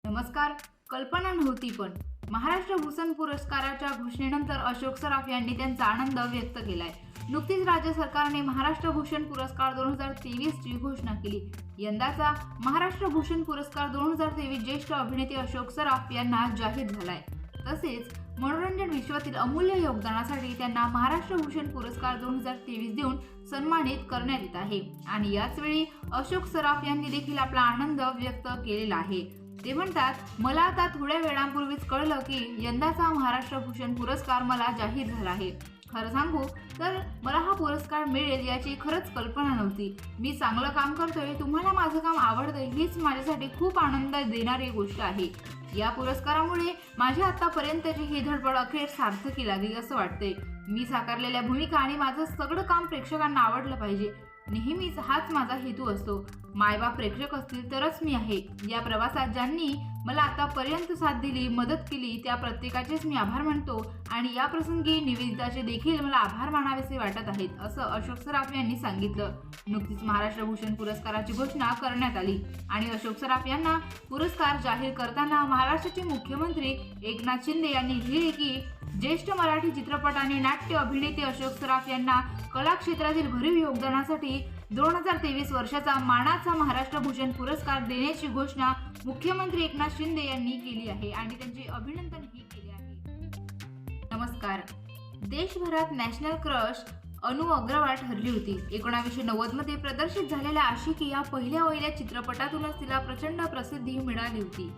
नमस्कार. कल्पना नव्हती पण महाराष्ट्र भूषण पुरस्काराच्या घोषणेनंतर अशोक सराफ यांनी त्यांचा आनंद व्यक्त केलाय. नुकतीच राज्य सरकारने महाराष्ट्र भूषण पुरस्कार 2023 ची घोषणा केली. यंदाचा महाराष्ट्र भूषण पुरस्कार 2023 ज्येष्ठ अभिनेते अशोक सराफ यांना जाहीर झालाय. तसेच मनोरंजन विश्वातील अमूल्य योगदानासाठी त्यांना महाराष्ट्र भूषण पुरस्कार 2023 देऊन सन्मानित करण्यात येत आहे. आणि याच वेळी अशोक सराफ यांनी देखील आपला आनंद व्यक्त केलेला आहे. ते म्हणतात, मला आता थोड्या वेळापूर्वीच कळलं की यंदाचा महाराष्ट्र भूषण पुरस्कार मला जाहीर झाला आहे. खरं सांगू तर मला हा पुरस्कार मिळेल याची खरंच कल्पना नव्हती. मी चांगलं काम करतोय, तुम्हाला माझं काम आवडतंय, हीच माझ्यासाठी खूप आनंद देणारी गोष्ट आहे. या पुरस्कारामुळे माझी आतापर्यंतची ही धडपड अखेर सार्थकी लागली असं वाटतंय. मी साकारलेल्या भूमिका आणि माझं सगळं काम प्रेक्षकांना आवडलं पाहिजे. नेहमीच हाच माझा हेतू असतो. मायबाप प्रेक्षक असतील तरच मी आहे. या प्रवासात ज्यांनी मला आतापर्यंत साथ दिली, मदत केली, त्या प्रत्येकाचेच मी आभार मानतो. आणि या प्रसंगी निवेदिताचे देखील मला आभार मानावेसे वाटत आहेत असं अशोक सराफ यांनी सांगितलं. नुकतीच महाराष्ट्र भूषण पुरस्काराची घोषणा करण्यात आली आणि अशोक सराफ यांना पुरस्कार जाहीर करताना महाराष्ट्राचे मुख्यमंत्री एकनाथ शिंदे यांनी लिहिले की ज्येष्ठ मराठी चित्रपट आणि नाट्य अभिनेते अशोक सराफ यांना कला क्षेत्रातील भरीव योगदानासाठी 2023 वर्षाचा मानाचा महाराष्ट्र भूषण पुरस्कार देण्याची घोषणा मुख्यमंत्री एकनाथ शिंदे यांनी केली आहे आणि त्यांचे अभिनंदनही केले आहे. नमस्कार. देशभरात नॅशनल क्रश अनु अग्रवाल ठरली होती. 1990 मध्ये प्रदर्शित झालेल्या आशिकी या पहिल्या चित्रपटातूनच तिला प्रचंड प्रसिद्धी मिळाली होती.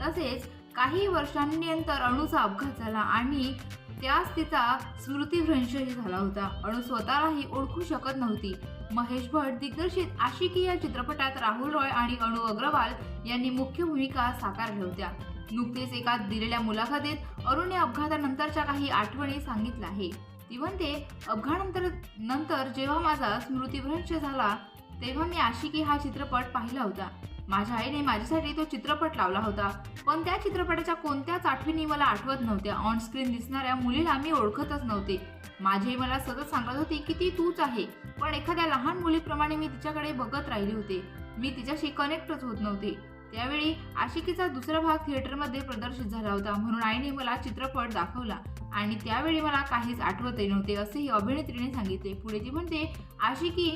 तसेच काही वर्षांनंतर अणूचा अपघात झाला आणि त्यास तिचा स्मृतिभ्रंशही झाला होता. अणू स्वतःलाही ओळखू शकत नव्हती. महेश भट दिग्दर्शित आशिकी या चित्रपटात राहुल रॉय आणि अनु अग्रवाल यांनी मुख्य भूमिका साकारल्या होत्या. नुकतेच एका दिलेल्या मुलाखतीत अरुणने अपघातानंतरच्या काही आठवणी सांगितल्या आहे. ती म्हणते, अपघातानंतर जेव्हा माझा स्मृतिभ्रंश झाला तेव्हा मी आशिकी हा चित्रपट पाहिला होता. माझ्या आईने माझ्यासाठी तो चित्रपट लावला होता, पण त्या चित्रपटाच्या कोणत्याच आठवणी मला आठवत नव्हत्या. ऑन स्क्रीन दिसणाऱ्या मुलीला मी ओळखतच नव्हते. माझी आई मला सतत सांगत होती की ती तूच आहे, पण एखाद्या लहान मुलीप्रमाणे मी तिच्याकडे बघत राहिले होते. मी तिच्याशी कनेक्टच होत नव्हते. त्यावेळी आशिकीचा दुसरा भाग थिएटरमध्ये प्रदर्शित झाला होता, म्हणून आईने मला चित्रपट दाखवला आणि त्यावेळी मला काहीच आठवतही नव्हते असेही अभिनेत्रीने सांगितले. पुढे ती म्हणते, आशिकी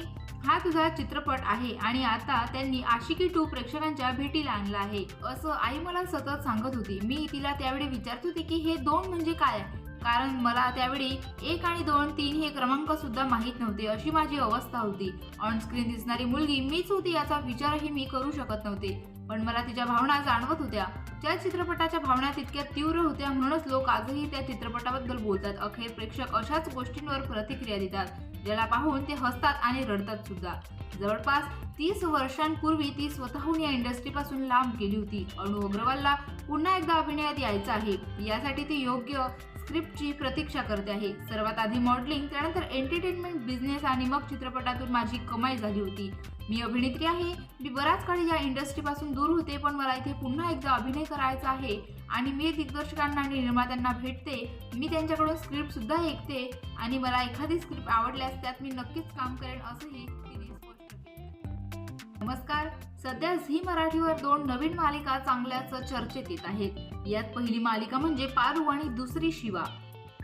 हा तुझा चित्रपट आहे आणि आता त्यांनी आशिकी 2 प्रेक्षकांच्या भेटीला आणला आहे असं आई मला सतत सांगत होती. मी तिला त्यावेळी विचारत होते की हे 2 म्हणजे काय, कारण मला त्यावेळी 1 आणि 2, 3 हे क्रमांक सुद्धा माहीत नव्हते. अशी माझी अवस्था होती. ऑन स्क्रीन दिसणारी मुलगी मीच होती याचा विचारही मी करू शकत नव्हते, पण मला तिच्या भावना जाणवत होत्या. त्या चित्रपटाच्या भावना तितक्या तीव्र होत्या, म्हणूनच लोक आजही त्या चित्रपटाबद्दल बोलतात. अखेर प्रेक्षक अशाच गोष्टींवर प्रतिक्रिया देतात, ज्याला पाहून ते हसतात आणि रडतात सुद्धा. जवळपास 30 वर्षांपूर्वी ती स्वतःहून या इंडस्ट्रीपासून लांब गेली होती. अनु अग्रवालला पुन्हा एकदा अभिनयात यायचं आहे. यासाठी ती योग्य स्क्रिप्टची प्रतीक्षा करते आहे. सर्वात आधी मॉडेलिंग, त्यानंतर एंटरटेनमेंट बिझनेस आणि मग चित्रपटातून माझी कमाई झाली होती. मी अभिनेत्री आहे. मी बराच काळ या इंडस्ट्रीपासून दूर होते, पण मला इथे पुन्हा एकदा अभिनय करायचा आहे आणि मी दिग्दर्शकांना आणि निर्मात्यांना भेटते. मी त्यांच्याकडून स्क्रिप्ट सुद्धा ऐकते आणि मला एखादी स्क्रिप्ट आवडल्यास त्यात मी नक्कीच काम करेन असंही तिने स्पष्ट केलं. नमस्कार. सध्या झी मराठीवर 2 नवीन मालिका चांगल्याच चर्चेत येत आहेत. यात पहिली मालिका म्हणजे पारू आणि दुसरी शिवा.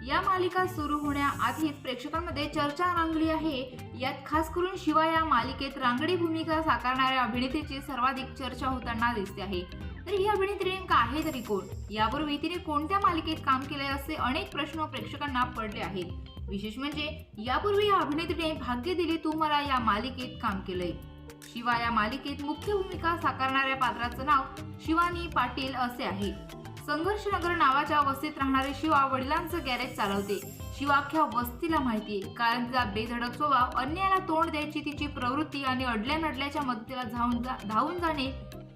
या मालिका सुरू होण्याआधीच प्रेक्षकांमध्ये चर्चा रंगली आहे. यात खास करून शिवा या मालिकेत रांगडी भूमिका साकारणाऱ्या अभिनेत्रीची सर्वाधिक चर्चा होताना दिसते आहे. तर ही अभिनेत्री नेमका आहे तरी कोण? यापूर्वी तिने कोणत्या मालिकेत काम केले असे अनेक प्रश्न प्रेक्षकांना पडले आहेत. विशेष म्हणजे यापूर्वी या अभिनेत्रीने भाग्य दिली तू मला या मालिकेत काम केलंय. शिवा या मालिकेत मुख्य भूमिका साकारणाऱ्या पात्राचं नाव शिवानी पाटील असे आहे. संघर्षनगर नावाच्या वस्तीत राहणारे शिवा वडिलांचं गॅरेज चालवते. शिवा अख्ख्या वस्तीला माहितीये, कारण तिचा बेधडक स्वभाव, अन्यायाला तोंड द्यायची तिची प्रवृत्ती आणि अडल्या नडल्याच्या मदतीला धावून जाणे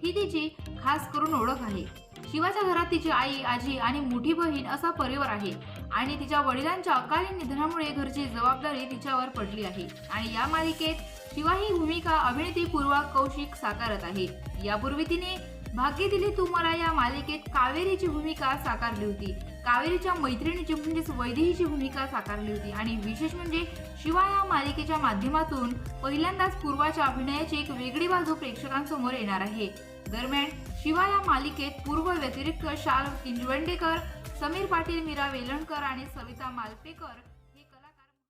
ही तिची खास करून ओळख आहे. शिवाच्या घरात तिची आई, आजी आणि मोठी बहीण असा परिवार आहे आणि तिच्या वडिलांच्या अकाली निधनामुळे घरची जबाबदारी तिच्यावर पडली आहे. आणि या मालिकेत शिवा ही भूमिका अभिनेत्री पूर्वा कौशिक साकारत आहे. यापूर्वी तिने भाग्य दिली तू मला या मालिकेत कावेरीची भूमिका साकारली होती. कावेरीच्या मैत्रिणीची म्हणजेच वैदेहीची भूमिका साकारली होती. आणि विशेष म्हणजे शिवा या मालिकेच्या माध्यमातून पहिल्यांदाच पूर्वाच्या अभिनयाची एक वेगळी बाजू प्रेक्षकांसमोर येणार आहे. दरम्यान शिवाय या मालिकेत पूर्व व्यतिरिक्त शाल किंजवंडेकर, समीर पाटील, मीरा वेलणकर आणि सविता मालपेकर